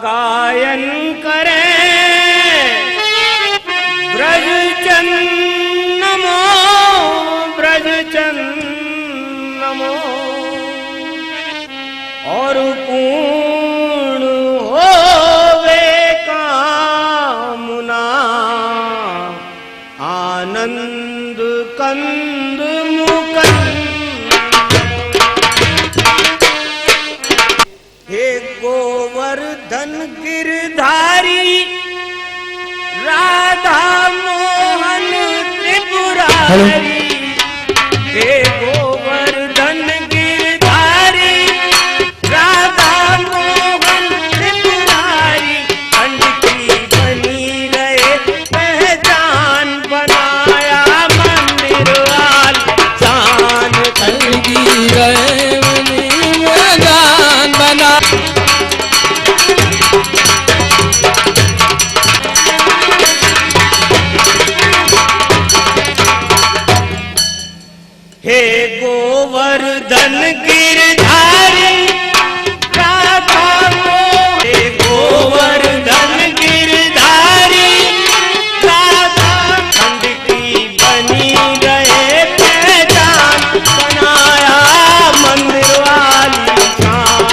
गायन करें ब्रज चन्नमो ब्रज चन्नमो और पूर्ण होवे कामना आनंद कंद मुकंद। हे गोवर्धन गिरधारी राधा मोहन त्रिपुरारी। हे गोवर्धन गिरधारी राधा मोहन त्रिपुरारी। खंड की बनी रहे पहचान बनाया मंदिर वाल चान। खंड की रहे पहचान बना। हे गोवर्धन गिरधारी राधा मोहन। हे गोवर्धन गिरधारी राधा खंड की बनी रहे पहचान बनाया मंदिर वाली शान।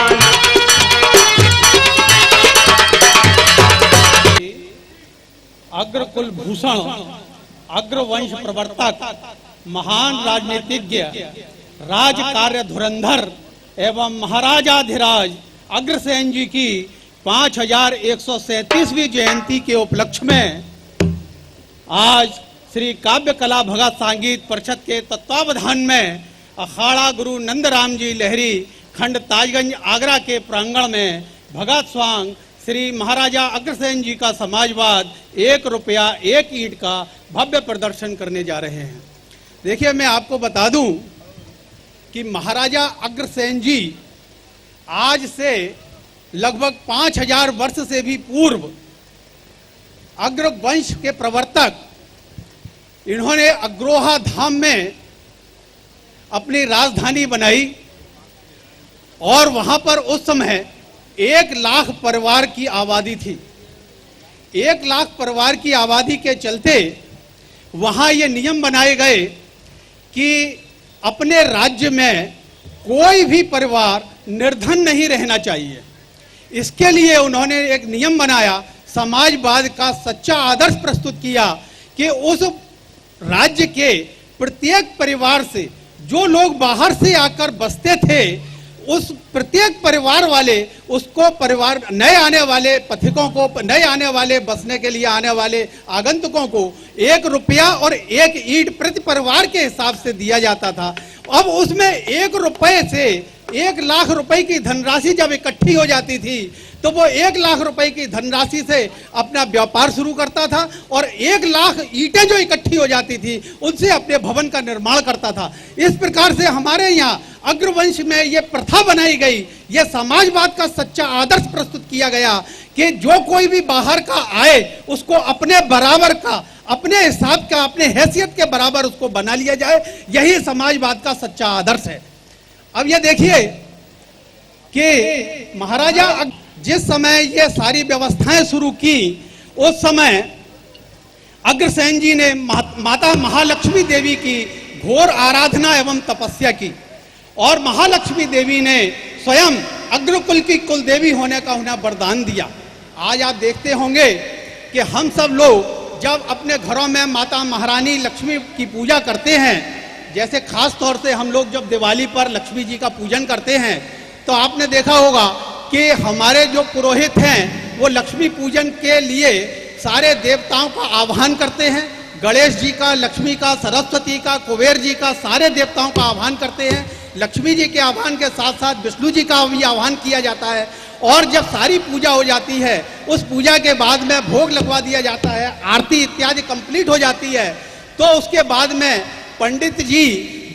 अग्रकुल भूषण अग्रवंश प्रवर्तक महान राजनीतिज्ञ राज कार्य धुरंधर एवं महाराजाधिराज अग्रसेन जी की 5137वीं जयंती के उपलक्ष्य में आज श्री काव्य कला भगत संगीत परिषद के तत्वावधान में अखाड़ा गुरु नंदराम जी लहरी खंड ताजगंज आगरा के प्रांगण में भगत स्वांग श्री महाराजा अग्रसेन जी का समाजवाद 1 रुपया 1 ईंट का भव्य प्रदर्शन करने जा रहे हैं। देखिए, मैं आपको बता दूं कि महाराजा अग्रसेन जी आज से लगभग 5000 वर्ष से भी पूर्व अग्रवंश के प्रवर्तक। इन्होंने अग्रोहा धाम में अपनी राजधानी बनाई और वहां पर उस समय 1 लाख परिवार की आबादी थी। 1 लाख परिवार की आबादी के चलते वहां ये नियम बनाए गए कि अपने राज्य में कोई भी परिवार निर्धन नहीं रहना चाहिए। इसके लिए उन्होंने एक नियम बनाया, समाजवाद का सच्चा आदर्श प्रस्तुत किया कि उस राज्य के प्रत्येक परिवार से जो लोग बाहर से आकर बसते थे, उस प्रत्येक परिवार वाले उसको परिवार नए आने वाले पथिकों को, नए आने वाले बसने के लिए आने वाले आगंतुकों को 1 रुपया और 1 ईंट प्रति परिवार के हिसाब से दिया जाता था। अब उसमें 1 रुपए से 1 लाख रुपए की धनराशि जब इकट्ठी हो जाती थी तो वो 1 लाख रुपए की धनराशि से अपना व्यापार शुरू करता था और 1 लाख ईंटें जो इकट्ठी हो जाती थी उनसे अपने भवन का निर्माण करता था। इस प्रकार से हमारे यहाँ अग्रवंश में ये प्रथा बनाई गई, ये समाजवाद का सच्चा आदर्श प्रस्तुत किया गया कि जो कोई भी बाहर का आए उसको अपने बराबर का, अपने हिसाब का, अपने हैसियत के बराबर उसको बना लिया जाए। यही समाजवाद का सच्चा आदर्श है। अब ये देखिए कि महाराजा जिस समय ये सारी व्यवस्थाएं शुरू की, उस समय अग्रसेन जी ने माता महालक्ष्मी देवी की घोर आराधना एवं तपस्या की और महालक्ष्मी देवी ने स्वयं अग्रकुल की कुल देवी होने का उन्हें वरदान दिया। आज आप देखते होंगे कि हम सब लोग जब अपने घरों में माता महारानी लक्ष्मी की पूजा करते हैं, जैसे खास तौर से हम लोग जब दिवाली पर लक्ष्मी जी का पूजन करते हैं, तो आपने देखा होगा कि हमारे जो पुरोहित हैं वो लक्ष्मी पूजन के लिए सारे देवताओं का आह्वान करते हैं। गणेश जी का, लक्ष्मी का, सरस्वती का, कुबेर जी का, सारे देवताओं का आह्वान करते हैं। लक्ष्मी जी के आह्वान के साथ साथ विष्णु जी का भी आह्वान किया जाता है। और जब सारी पूजा हो जाती है, उस पूजा के बाद में भोग लगवा दिया जाता है, आरती इत्यादि कंप्लीट हो जाती है, तो उसके बाद में पंडित जी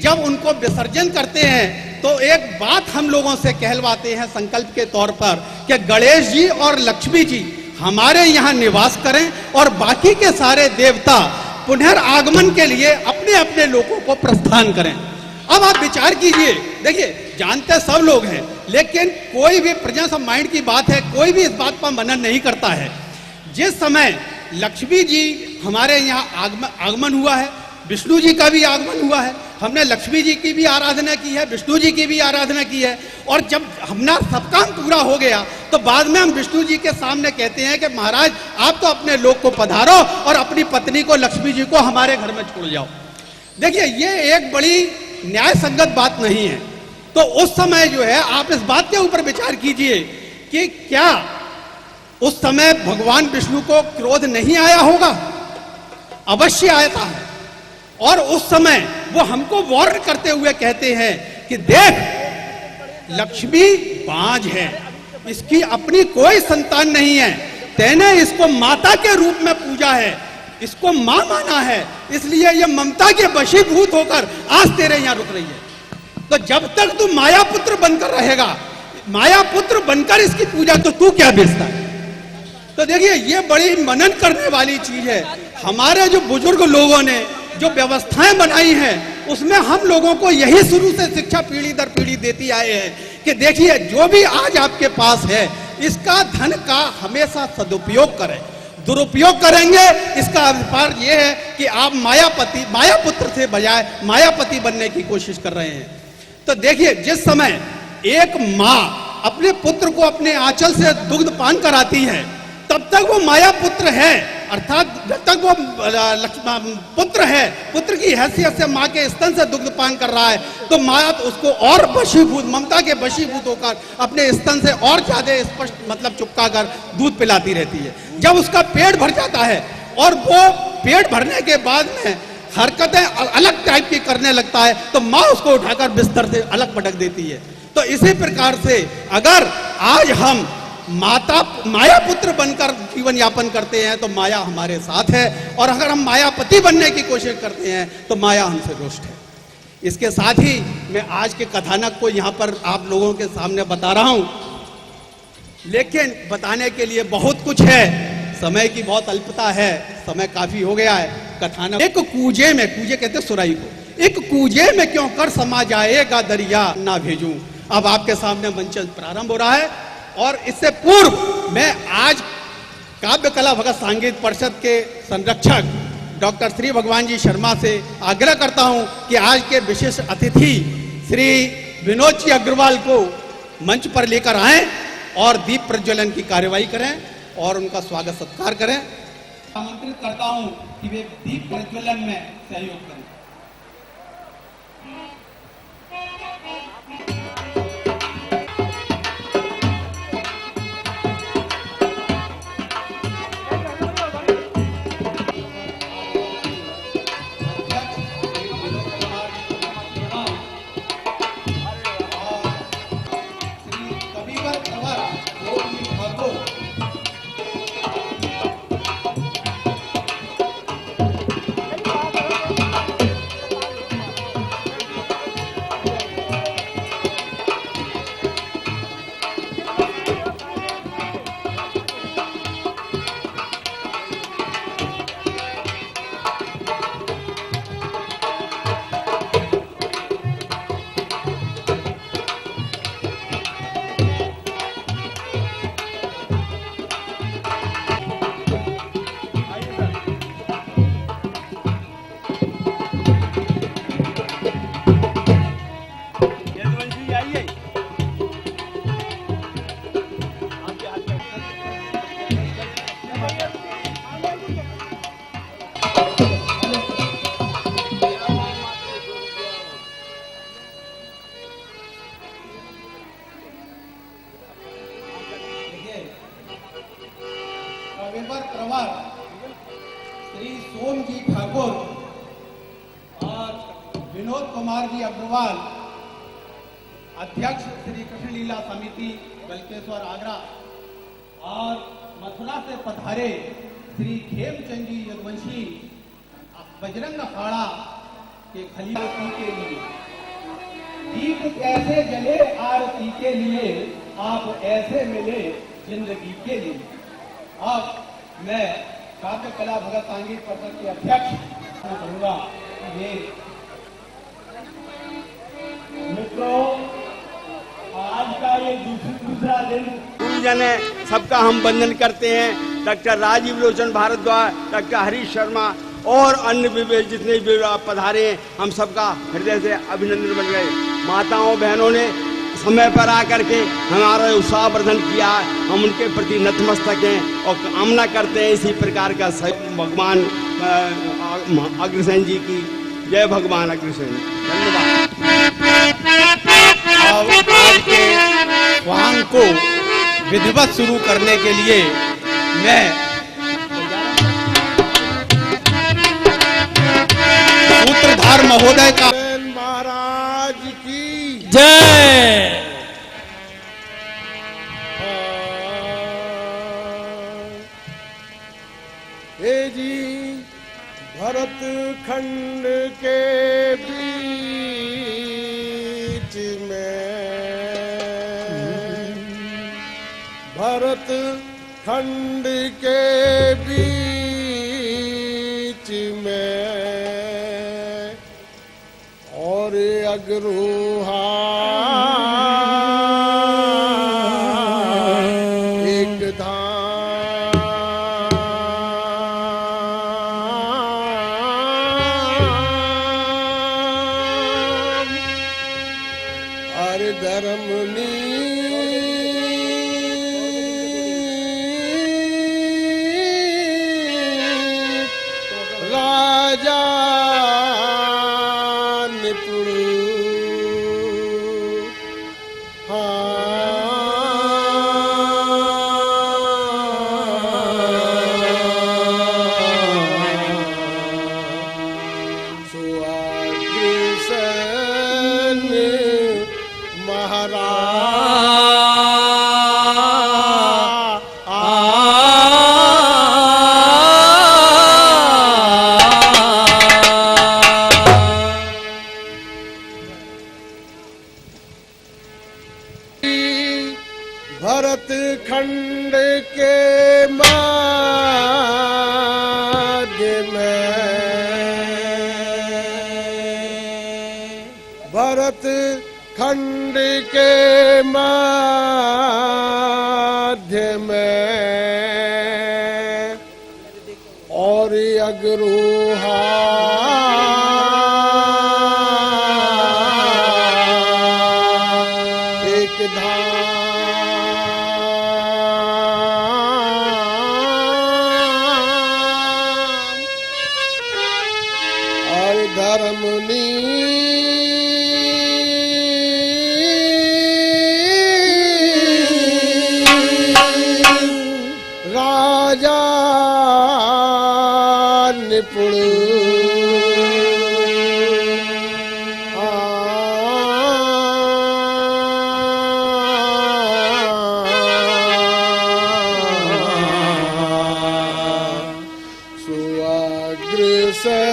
जब उनको विसर्जन करते हैं तो एक बात हम लोगों से कहलवाते हैं संकल्प के तौर पर कि गणेश जी और लक्ष्मी जी हमारे यहाँ निवास करें और बाकी के सारे देवता पुनर्आगमन के लिए अपने अपने लोगों को प्रस्थान करें। अब आप विचार कीजिए, देखिए जानते सब लोग हैं लेकिन कोई भी प्रेजेंस ऑफ माइंड की बात है, कोई भी इस बात पर मनन नहीं करता है। जिस समय लक्ष्मी जी हमारे यहाँ आगमन हुआ है, विष्णु जी का भी आगमन हुआ है, हमने लक्ष्मी जी की भी आराधना की है, विष्णु जी की भी आराधना की है, और जब हमारा सब काम पूरा हो गया तो बाद में हम विष्णु जी के सामने कहते हैं कि महाराज आप तो अपने लोक को पधारो और अपनी पत्नी को, लक्ष्मी जी को हमारे घर में छोड़ जाओ। देखिए ये एक बड़ी न्याय संगत बात नहीं है। तो उस समय जो है आप इस बात के ऊपर विचार कीजिए कि क्या उस समय भगवान विष्णु को क्रोध नहीं आया होगा? अवश्य आया है। और उस समय वो हमको वार्न करते हुए कहते हैं कि देख लक्ष्मी बांझ है, इसकी अपनी कोई संतान नहीं है, तैने इसको माता के रूप में पूजा है, इसको मां माना है, इसलिए ये ममता के वशीभूत होकर आज तेरे यहां रुक रही है। तो जब तक तू माया पुत्र बनकर रहेगा, माया पुत्र बनकर इसकी पूजा, तो तू क्या बेचता है? तो देखिए ये बड़ी मनन करने वाली चीज है। हमारे जो बुजुर्ग लोगों ने जो व्यवस्थाएं बनाई हैं उसमें हम लोगों को यही शुरू से शिक्षा पीढ़ी दर पीढ़ी देती आए हैं कि देखिए जो भी आज आपके पास है इसका धन का हमेशा सदुपयोग करें। दुरुपयोग करेंगे इसका अभिप्राय ये है कि आप माया पुत्र से बजाय मायापति बनने की कोशिश कर रहे हैं। तो देखिए जिस समय एक माँ अपने पुत्र को अपने आंचल से दुग्ध पान कराती है तब तक वो माया पुत्र है, अर्थात जब तक वो पुत्र है, पुत्र की हैसियत से माँ के स्तन से दुग्ध पान कर रहा है तो माया तो उसको और वशीभूत, ममता के वशीभूत होकर अपने स्तन से और ज्यादा स्पष्ट मतलब चुपका कर दूध पिलाती रहती है। जब उसका पेट भर जाता है और वो पेट भरने के बाद में हरकतें अलग टाइप की करने लगता है तो माँ उसको उठाकर बिस्तर से अलग पटक देती है। तो इसी प्रकार से अगर आज हम माया पुत्र बनकर जीवन यापन करते हैं तो माया हमारे साथ है, और अगर हम मायापति बनने की कोशिश करते हैं तो माया हमसे रुष्ट है। इसके साथ ही मैं आज के कथानक को यहाँ पर आप लोगों के सामने बता रहा हूँ, लेकिन बताने के लिए बहुत कुछ है, समय की बहुत अल्पता है, समय काफी हो गया है। कथानक एक कूजे में, कूजे कहते सुराई को, एक कूजे में क्यों कर समा जाएगा दरिया ना भेजूं। अब आपके सामने मंच प्रारंभ हो रहा है और इससे पूर्व मैं आज काव्य कला भगत संगीत परिषद के संरक्षक डॉक्टर श्री भगवान जी शर्मा से आग्रह करता हूं कि आज के विशेष अतिथि श्री विनोद जी अग्रवाल को मंच पर लेकर आएं और दीप प्रज्वलन की कार्यवाही करें और उनका स्वागत सत्कार करें। आमंत्रित करता हूं कि वे दीप प्रज्वलन में सहयोग करें। प्रवर श्री सोम जी ठाकुर और विनोद कुमार जी अग्रवाल, अध्यक्ष श्री कृष्ण लीला समिति बल्केश्वर आगरा, और मथुरा से पधारे श्री खेमचंद जी यदुवंशी बजरंग अखाड़ा के खलीफा के लिए दीप कैसे जले आरती के लिए, आप ऐसे मिले जिंदगी के लिए। अब मैं काव्य कला भगत संगीत परिषद के अध्यक्ष कहूंगा, ये मित्रों आज का दूसरा दिन गुरुजन है, सबका हम वंदन करते हैं। डॉक्टर राजीव लोचन भारद्वाज, डॉक्टर हरीश शर्मा और अन्य विवेक जितने भी पधारे हैं, हम सबका हृदय से अभिनंदन बन गए। माताओं बहनों ने समय पर आकर के हमारा उत्साहवर्धन किया, हम उनके प्रति नतमस्तक हैं और कामना करते हैं इसी प्रकार का भगवान अग्रसेन जी की जय। भगवान अग्रसेन, धन्यवाद। अब आज के वाहन को विधिवत शुरू करने के लिए मैं सूत्रधार महोदय का महाराज की जय। हे जी, भरत खंड के बीच में, भरत खंड के बीच में और अग्रोहा एक धाम, अरे धर्मनी राजा निपुण, सुअग्रसेन भरत खंड के मध्य में, भरत खंड के मध्य में और अग्रोहा एक धाम, और धर्मनी राजा निपुण, सुअग्रसेन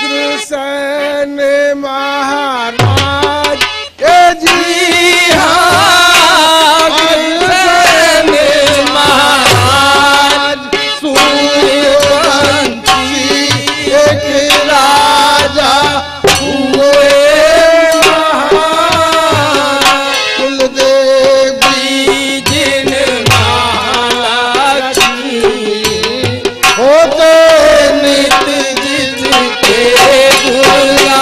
अग्रसेन महाराज, ए जी हाँ, अग्रसेन महाराज, सूर्यवंशी एक राजा हुए महान, कुलदेवी जिन महालक्ष्मी होते नित जिनके गुलाम।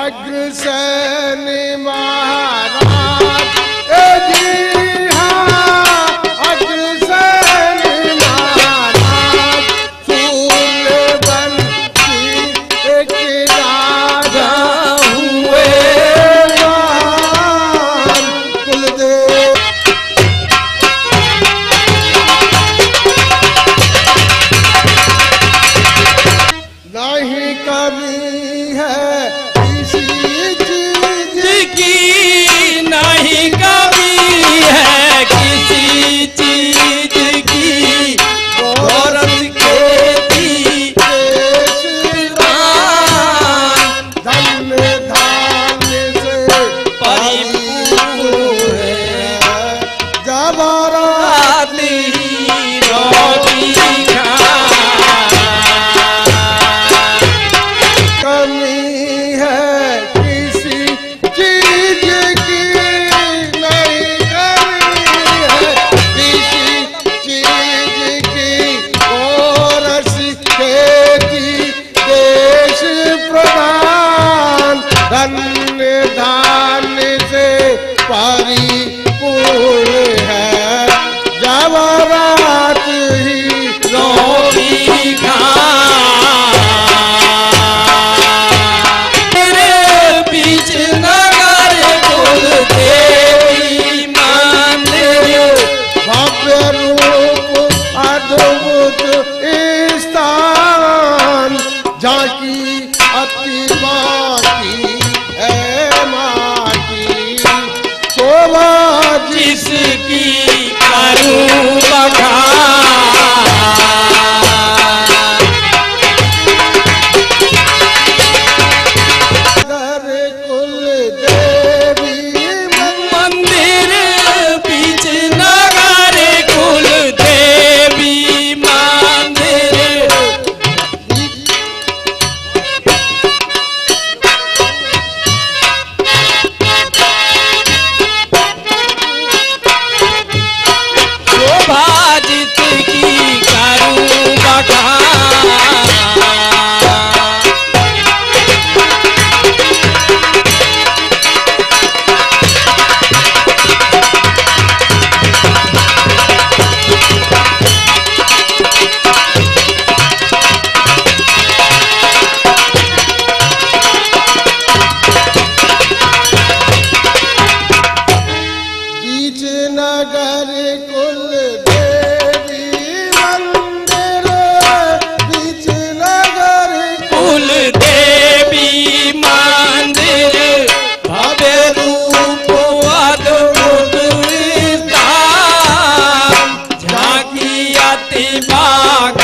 अग्रसेन महाराज, ए जी हाँ, अग्रसेन महाराज, सूर्यवंशी एक राजा हुए महान, कुलदेव नहीं कभी है अन्न दान से परिपूर्ण है। जवारात ही रोटी खा तेरे बीच नगर कुल देवी मंदिर भव्य रूप अद्भुत स्थान झांकी अति बाकी है माटी शोभा जिसकी करूं बखान घर कुल देवी मंदिर बीच नगर कुल देवी मंदिर शोभा जिसकी करूं बखान बीच नगर कुल देवी मंदिर बीच नगर कुल देवी मंदिर भव्य रूप अद्भुत स्थान झांकी अति बाग